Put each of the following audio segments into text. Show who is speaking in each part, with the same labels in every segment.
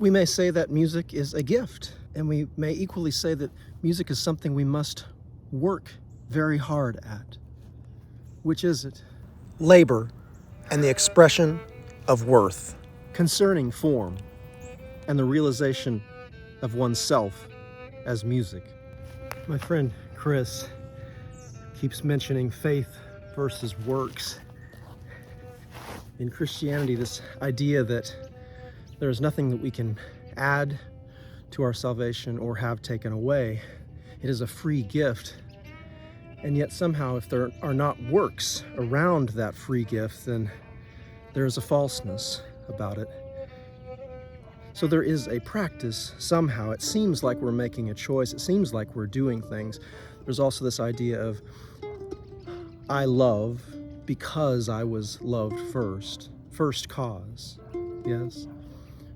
Speaker 1: We may say that music is a gift, and we may equally say that music is something we must work very hard at. Which is it?
Speaker 2: Labor and the expression of worth.
Speaker 1: Concerning form and the realization of oneself as music. My friend Chris keeps mentioning faith versus works. In Christianity, this idea that there is nothing that we can add to our salvation or have taken away. It is a free gift. And yet somehow, if there are not works around that free gift, then there is a falseness about it. So there is a practice somehow. It seems like we're making a choice. It seems like we're doing things. There's also this idea of, I love because I was loved first. First cause, yes?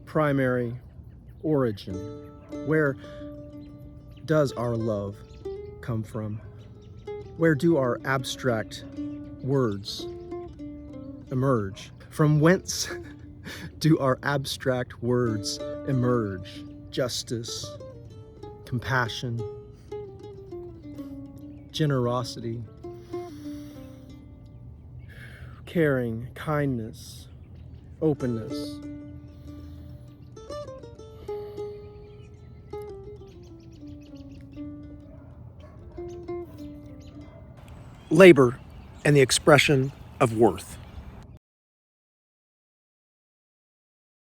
Speaker 1: Primary origin. Where does our love come from? Where do our abstract words emerge? From whence do our abstract words emerge? Justice, compassion, generosity, caring, kindness, openness.
Speaker 2: Labor and the expression of worth.